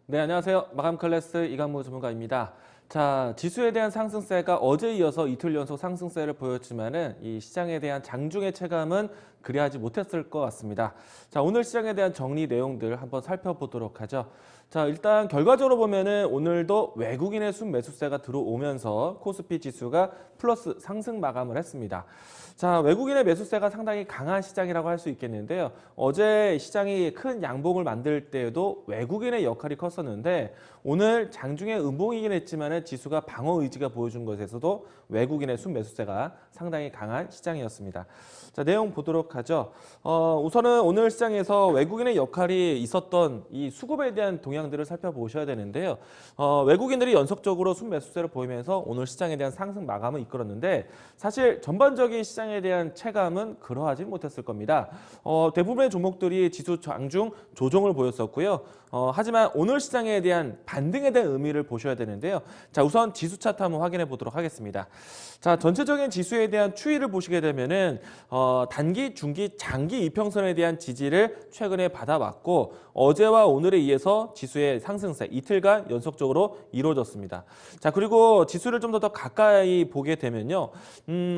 네, 안녕하세요. 마감 클래스 이강무 전문가입니다. 자, 지수에 대한 상승세가 어제 이어서 이틀 연속 상승세를 보였지만은 이 시장에 대한 장중의 체감은 그리하지 못했을 것 같습니다. 자, 오늘 시장에 대한 정리 내용들 한번 살펴보도록 하죠. 자, 일단 결과적으로 보면은 오늘도 외국인의 순매수세가 들어오면서 코스피 지수가 플러스 상승 마감을 했습니다. 자, 외국인의 매수세가 상당히 강한 시장이라고 할 수 있겠는데요. 어제 시장이 큰 양봉을 만들 때에도 외국인의 역할이 컸었는데 오늘 장중에 음봉이긴 했지만 지수가 방어 의지가 보여준 것에서도 외국인의 순매수세가 상당히 강한 시장이었습니다. 자, 내용 보도록 하죠. 우선은 오늘 시장에서 외국인의 역할이 있었던 이 수급에 대한 동향들을 살펴보셔야 되는데요. 외국인들이 연속적으로 순매수세를 보이면서 오늘 시장에 대한 상승 마감을 이끌었는데 사실 전반적인 시장에 대한 체감은 그러하지 못했을 겁니다. 대부분의 종목들이 지수 장중 조정을 보였었고요. 하지만 오늘 시장에 대한 반등에 대한 의미를 보셔야 되는데요. 자, 우선 지수 차트 한번 확인해 보도록 하겠습니다. 자, 전체적인 지수에 대한 추이를 보시게 되면은 단기, 중기, 장기 이평선에 대한 지지를 최근에 받아왔고 어제와 오늘에 의해서 지수의 상승세 이틀간 연속적으로 이루어졌습니다. 자, 그리고 지수를 좀 더 가까이 보게 되면요.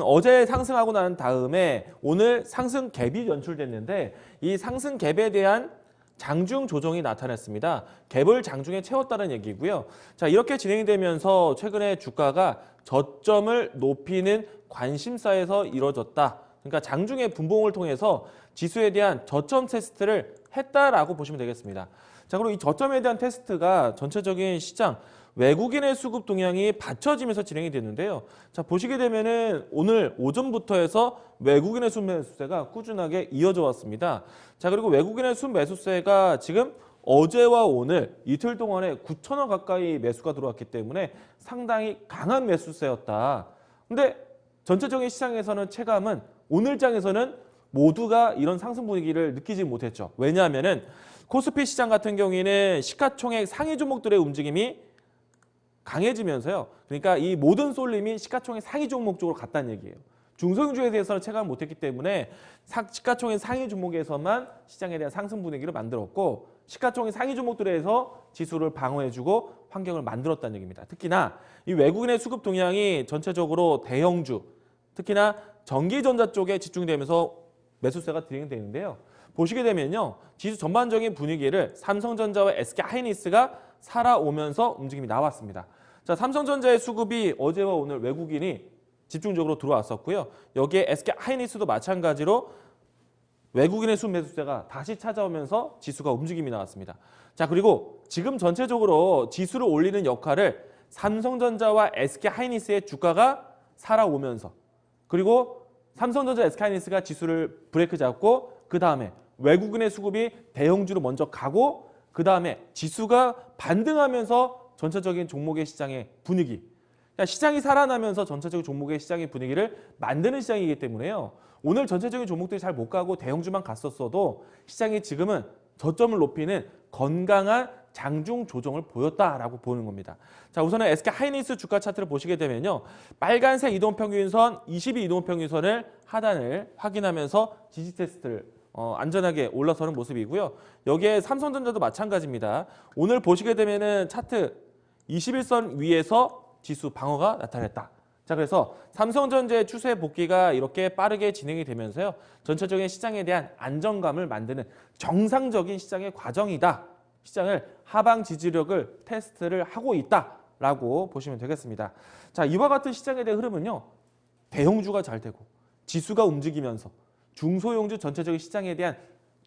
어제 상승하고 난 다음에 오늘 상승 갭이 연출됐는데 이 상승 갭에 대한 장중 조정이 나타났습니다. 갭을 장중에 채웠다는 얘기고요. 자, 이렇게 진행이 되면서 최근에 주가가 저점을 높이는 관심사에서 이루어졌다. 그러니까 장중의 분봉을 통해서 지수에 대한 저점 테스트를 했다라고 보시면 되겠습니다. 자, 그리고 이 저점에 대한 테스트가 전체적인 시장 외국인의 수급 동향이 받쳐지면서 진행이 됐는데요. 자, 보시게 되면은 오늘 오전부터 해서 외국인의 순매수세가 꾸준하게 이어져 왔습니다. 자, 그리고 외국인의 순매수세가 지금 어제와 오늘 이틀 동안에 9천억 가까이 매수가 들어왔기 때문에 상당히 강한 매수세였다. 근데 전체적인 시장에서는 체감은 오늘 장에서는 모두가 이런 상승 분위기를 느끼지 못했죠. 왜냐하면은 코스피 시장 같은 경우에는 시가총액 상위 종목들의 움직임이 강해지면서요. 그러니까 이 모든 쏠림이 시가총액 상위 종목 쪽으로 갔다는 얘기예요. 중소형주에 대해서는 체감을 못했기 때문에 시가총액 상위 종목에서만 시장에 대한 상승 분위기를 만들었고 시가총액 상위 종목들에서 지수를 방어해주고 환경을 만들었다는 얘기입니다. 특히나 이 외국인의 수급 동향이 전체적으로 대형주, 특히나 전기전자 쪽에 집중되면서 매수세가 진행되는데요. 보시게 되면요. 지수 전반적인 분위기를 삼성전자와 SK하이닉스가 살아오면서 움직임이 나왔습니다. 자, 삼성전자의 수급이 어제와 오늘 외국인이 집중적으로 들어왔었고요. 여기에 SK하이닉스도 마찬가지로 외국인의 순매수세가 다시 찾아오면서 지수가 움직임이 나왔습니다. 자, 그리고 지금 전체적으로 지수를 올리는 역할을 삼성전자와 SK하이닉스의 주가가 살아오면서 그리고 삼성전자, SK하이닉스가 지수를 브레이크 잡고 그 다음에 외국인의 수급이 대형주로 먼저 가고 그 다음에 지수가 반등하면서 전체적인 종목의 시장의 분위기, 그러니까 시장이 살아나면서 전체적인 종목의 시장의 분위기를 만드는 시장이기 때문에요. 오늘 전체적인 종목들이 잘 못 가고 대형주만 갔었어도 시장이 지금은 저점을 높이는 건강한 장중 조정을 보였다라고 보는 겁니다. 자, 우선은 SK하이닉스 주가 차트를 보시게 되면요. 빨간색 이동평균선, 22 이동평균선을 하단을 확인하면서 지지 테스트를 안전하게 올라서는 모습이고요. 여기에 삼성전자도 마찬가지입니다. 오늘 보시게 되면은 차트 21선 위에서 지수 방어가 나타났다. 자, 그래서 삼성전자의 추세 복귀가 이렇게 빠르게 진행이 되면서요. 전체적인 시장에 대한 안정감을 만드는 정상적인 시장의 과정이다. 시장을 하방 지지력을 테스트를 하고 있다라고 보시면 되겠습니다. 자, 이와 같은 시장에 대한 흐름은요. 대형주가 잘 되고 지수가 움직이면서 중소형주 전체적인 시장에 대한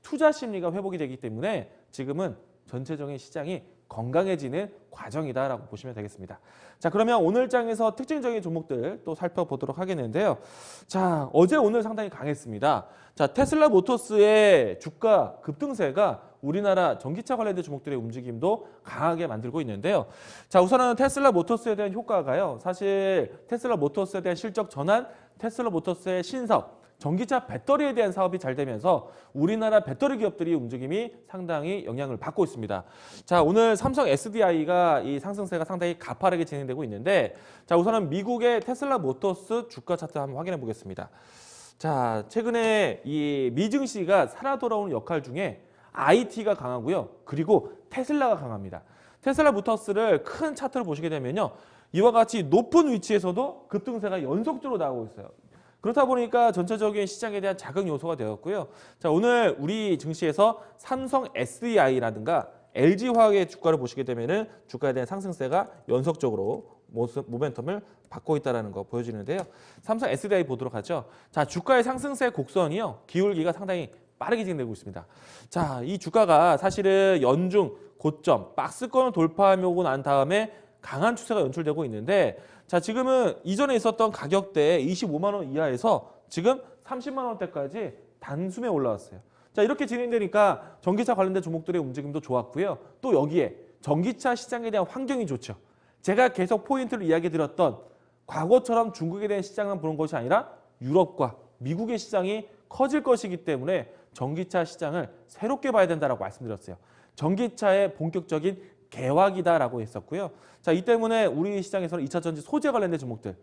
투자 심리가 회복이 되기 때문에 지금은 전체적인 시장이 건강해지는 과정이다라고 보시면 되겠습니다. 자, 그러면 오늘 장에서 특징적인 종목들 또 살펴보도록 하겠는데요. 자, 어제 오늘 상당히 강했습니다. 자, 테슬라 모터스의 주가 급등세가 우리나라 전기차 관련된 종목들의 움직임도 강하게 만들고 있는데요. 자, 우선은 테슬라 모터스에 대한 효과가요. 사실 테슬라 모터스에 대한 실적 전환, 테슬라 모터스의 신사업, 전기차 배터리에 대한 사업이 잘 되면서 우리나라 배터리 기업들이 움직임이 상당히 영향을 받고 있습니다. 자, 오늘 삼성 SDI가 이 상승세가 상당히 가파르게 진행되고 있는데 자, 우선은 미국의 테슬라 모터스 주가 차트 한번 확인해 보겠습니다. 자, 최근에 이 미증시가 살아 돌아오는 역할 중에 IT가 강하고요. 그리고 테슬라가 강합니다. 테슬라 모터스를 큰 차트를 보시게 되면요. 이와 같이 높은 위치에서도 급등세가 연속적으로 나오고 있어요. 그렇다 보니까 전체적인 시장에 대한 자극 요소가 되었고요. 자, 오늘 우리 증시에서 삼성 SDI라든가 LG화학의 주가를 보시게 되면은 주가에 대한 상승세가 연속적으로 모멘텀을 받고 있다는 거 보여지는데요. 삼성 SDI 보도록 하죠. 자, 주가의 상승세 곡선이요. 기울기가 상당히 빠르게 진행되고 있습니다. 자, 이 주가가 사실은 연중 고점 박스권을 돌파하고 난 다음에 강한 추세가 연출되고 있는데 자, 지금은 이전에 있었던 가격대 25만 원 이하에서 지금 30만 원대까지 단숨에 올라왔어요. 자, 이렇게 진행되니까 전기차 관련된 종목들의 움직임도 좋았고요. 또 여기에 전기차 시장에 대한 환경이 좋죠. 제가 계속 포인트를 이야기 드렸던 과거처럼 중국에 대한 시장만 보는 것이 아니라 유럽과 미국의 시장이 커질 것이기 때문에 전기차 시장을 새롭게 봐야 된다고 말씀드렸어요. 전기차의 본격적인 개화기다라고 했었고요. 자, 이 때문에 우리 시장에서는 2차 전지 소재 관련된 종목들,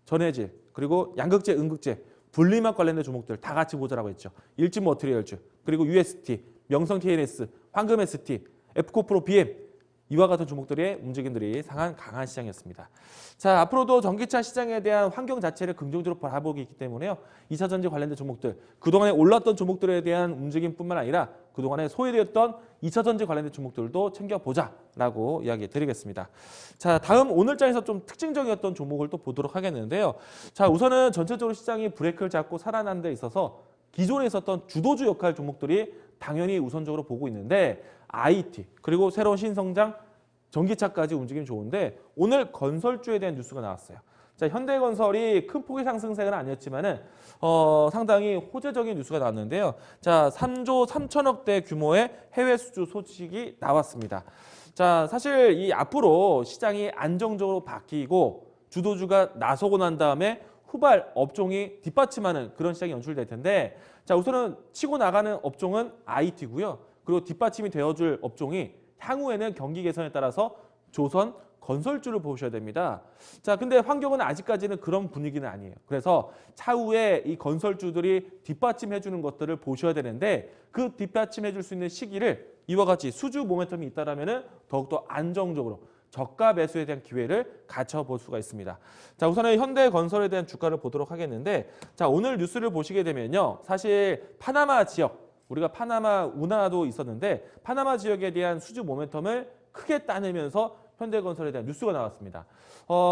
전해질, 그리고 양극재, 음극재, 분리막 관련된 종목들 다 같이 보자라고 했죠. 일진 머티리얼즈, 그리고 UST, 명성 TNS, 황금 ST, 에프코프로 BM 이와 같은 종목들의 움직임들이 강한 시장이었습니다. 자, 앞으로도 전기차 시장에 대한 환경 자체를 긍정적으로 바라보기 있기 때문에요. 2차 전지 관련된 종목들, 그동안에 올랐던 종목들에 대한 움직임뿐만 아니라 그동안에 소외되었던 2차 전지 관련된 종목들도 챙겨보자라고 이야기 드리겠습니다. 자, 다음 오늘장에서 좀 특징적이었던 종목을 또 보도록 하겠는데요. 자, 우선은 전체적으로 시장이 브레이크를 잡고 살아난 데 있어서 기존에 있었던 주도주 역할 종목들이 당연히 우선적으로 보고 있는데 IT 그리고 새로운 신성장 전기차까지 움직임 좋은데 오늘 건설주에 대한 뉴스가 나왔어요. 자, 현대건설이 큰 폭의 상승세는 아니었지만은 상당히 호재적인 뉴스가 나왔는데요. 자, 3조 3천억대 규모의 해외 수주 소식이 나왔습니다. 자, 사실 이 앞으로 시장이 안정적으로 바뀌고 주도주가 나서고 난 다음에 후발 업종이 뒷받침하는 그런 시장이 연출될 텐데 자, 우선은 치고 나가는 업종은 IT고요. 그리고 뒷받침이 되어줄 업종이 향후에는 경기 개선에 따라서 조선 건설주를 보셔야 됩니다. 자, 근데 환경은 아직까지는 그런 분위기는 아니에요. 그래서 차후에 이 건설주들이 뒷받침해주는 것들을 보셔야 되는데 그 뒷받침해줄 수 있는 시기를 이와 같이 수주 모멘텀이 있다라면은 더욱더 안정적으로 저가 매수에 대한 기회를 갖춰볼 수가 있습니다. 자, 우선은 현대건설에 대한 주가를 보도록 하겠는데 자, 오늘 뉴스를 보시게 되면요. 사실 파나마 지역 우리가 파나마 운하도 있었는데 파나마 지역에 대한 수주 모멘텀을 크게 따내면서 현대건설에 대한 뉴스가 나왔습니다.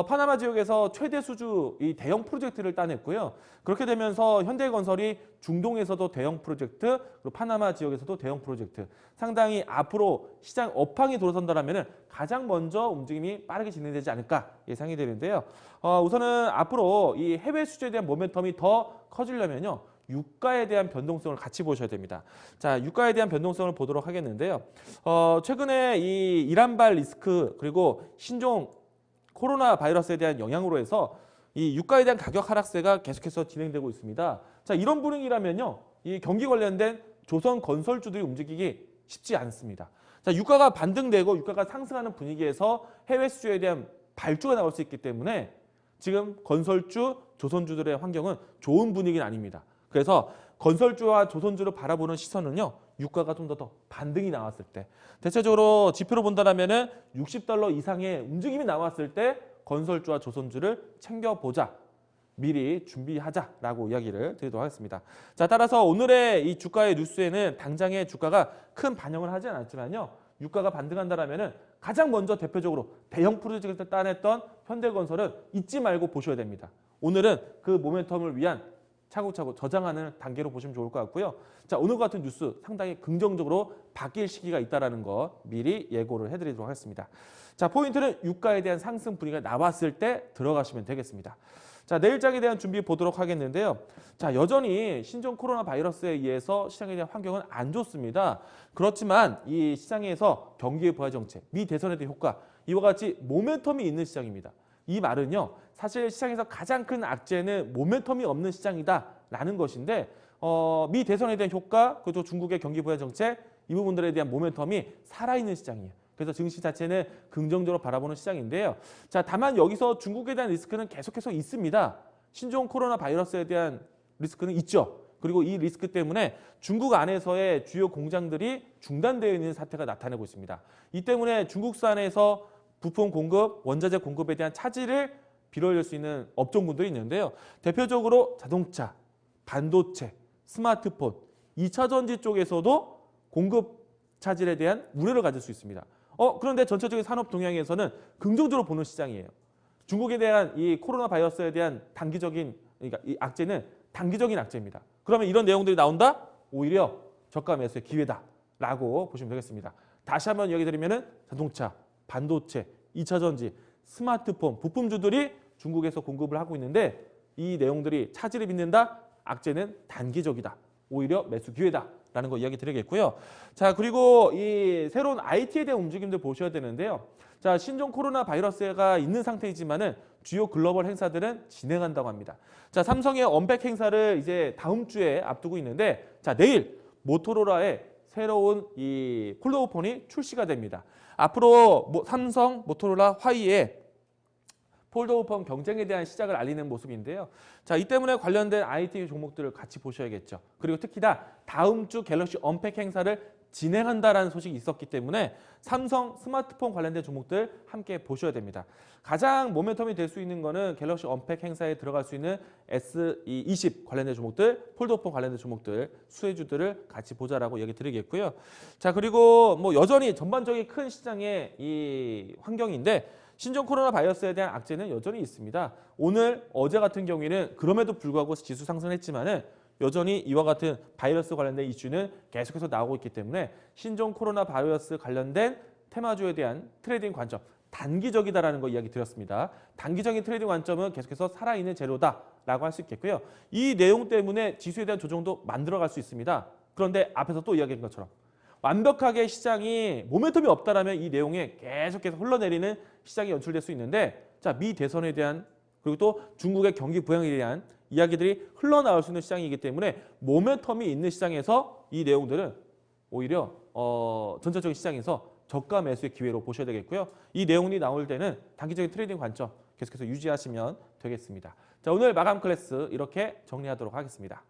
파나마 지역에서 최대 수주 이 대형 프로젝트를 따냈고요. 그렇게 되면서 현대건설이 중동에서도 대형 프로젝트, 그리고 파나마 지역에서도 대형 프로젝트 상당히 앞으로 시장 업황이 돌아선다면 가장 먼저 움직임이 빠르게 진행되지 않을까 예상이 되는데요. 우선은 앞으로 이 해외 수주에 대한 모멘텀이 더 커지려면요. 유가에 대한 변동성을 같이 보셔야 됩니다. 자, 유가에 대한 변동성을 보도록 하겠는데요. 최근에 이 이란발 리스크 그리고 신종 코로나 바이러스에 대한 영향으로 해서 이 유가에 대한 가격 하락세가 계속해서 진행되고 있습니다. 자, 이런 분위기라면요. 이 경기 관련된 조선 건설주들이 움직이기 쉽지 않습니다. 자, 유가가 반등되고 유가가 상승하는 분위기에서 해외 수주에 대한 발주가 나올 수 있기 때문에 지금 건설주, 조선주들의 환경은 좋은 분위기는 아닙니다. 그래서 건설주와 조선주를 바라보는 시선은요. 유가가 좀 더 반등이 나왔을 때 대체적으로 지표로 본다면은 $60 이상의 움직임이 나왔을 때 건설주와 조선주를 챙겨보자. 미리 준비하자라고 이야기를 드리도록 하겠습니다. 자, 따라서 오늘의 이 주가의 뉴스에는 당장의 주가가 큰 반영을 하지 않았지만요. 유가가 반등한다라면은 가장 먼저 대표적으로 대형 프로젝트를 따냈던 현대건설은 잊지 말고 보셔야 됩니다. 오늘은 그 모멘텀을 위한 차곡차곡 저장하는 단계로 보시면 좋을 것 같고요. 자, 오늘 같은 뉴스 상당히 긍정적으로 바뀔 시기가 있다는 거 미리 예고를 해드리도록 하겠습니다. 자, 포인트는 유가에 대한 상승 분위기가 나왔을 때 들어가시면 되겠습니다. 자, 내일장에 대한 준비 보도록 하겠는데요. 자, 여전히 신종 코로나 바이러스에 의해서 시장에 대한 환경은 안 좋습니다. 그렇지만 이 시장에서 경기의 부활 정책, 미 대선에 대한 효과 이와 같이 모멘텀이 있는 시장입니다. 이 말은요. 사실 시장에서 가장 큰 악재는 모멘텀이 없는 시장이다라는 것인데 미 대선에 대한 효과, 그리고 중국의 경기 부양 정책 이 부분들에 대한 모멘텀이 살아있는 시장이에요. 그래서 증시 자체는 긍정적으로 바라보는 시장인데요. 자, 다만 여기서 중국에 대한 리스크는 계속해서 있습니다. 신종 코로나 바이러스에 대한 리스크는 있죠. 그리고 이 리스크 때문에 중국 안에서의 주요 공장들이 중단되어 있는 사태가 나타나고 있습니다. 이 때문에 중국산에서 부품 공급, 원자재 공급에 대한 차질을 빌어올 수 있는 업종군들이 있는데요. 대표적으로 자동차, 반도체, 스마트폰, 2차 전지 쪽에서도 공급 차질에 대한 우려를 가질 수 있습니다. 그런데 전체적인 산업 동향에서는 긍정적으로 보는 시장이에요. 중국에 대한 이 코로나 바이러스에 대한 단기적인, 그러니까 이 악재는 단기적인 악재입니다. 그러면 이런 내용들이 나온다? 오히려 저가 매수의 기회다라고 보시면 되겠습니다. 다시 한번 이야기 드리면은 자동차, 반도체, 2차 전지, 스마트폰 부품주들이 중국에서 공급을 하고 있는데 이 내용들이 차질을 빚는다? 악재는 단기적이다. 오히려 매수 기회다라는 거 이야기 드리겠고요. 자, 그리고 이 새로운 IT에 대한 움직임들 보셔야 되는데요. 자, 신종 코로나 바이러스가 있는 상태이지만은 주요 글로벌 행사들은 진행한다고 합니다. 자, 삼성의 언백 행사를 이제 다음 주에 앞두고 있는데, 자, 내일 모토로라의 새로운 이 폴더폰이 출시가 됩니다. 앞으로 삼성, 모토로라, 화이의 폴더폰 경쟁에 대한 시작을 알리는 모습인데요. 자, 이 때문에 관련된 IT 종목들을 같이 보셔야겠죠. 그리고 특히나 다음 주 갤럭시 언팩 행사를 진행한다라는 소식이 있었기 때문에 삼성 스마트폰 관련된 종목들 함께 보셔야 됩니다. 가장 모멘텀이 될 수 있는 거는 갤럭시 언팩 행사에 들어갈 수 있는 S20 관련된 종목들, 폴더폰 관련된 종목들, 수혜주들을 같이 보자라고 얘기 드리겠고요. 자, 그리고 뭐 여전히 전반적인 큰 시장의 이 환경인데 신종 코로나 바이러스에 대한 악재는 여전히 있습니다. 오늘, 어제 같은 경우에는 그럼에도 불구하고 지수 상승했지만은 여전히 이와 같은 바이러스 관련된 이슈는 계속해서 나오고 있기 때문에 신종 코로나 바이러스 관련된 테마주에 대한 트레이딩 관점, 단기적이다라는 거 이야기 드렸습니다. 단기적인 트레이딩 관점은 계속해서 살아있는 재료다라고 할 수 있겠고요. 이 내용 때문에 지수에 대한 조정도 만들어갈 수 있습니다. 그런데 앞에서 또 이야기한 것처럼 완벽하게 시장이 모멘텀이 없다라면 이 내용에 계속해서 흘러내리는 시장이 연출될 수 있는데, 자, 미 대선에 대한 그리고 또 중국의 경기 부양에 대한 이야기들이 흘러나올 수 있는 시장이기 때문에 모멘텀이 있는 시장에서 이 내용들은 오히려 전체적인 시장에서 저가 매수의 기회로 보셔야 되겠고요. 이 내용이 나올 때는 단기적인 트레이딩 관점 계속해서 유지하시면 되겠습니다. 자, 오늘 마감 클래스 이렇게 정리하도록 하겠습니다.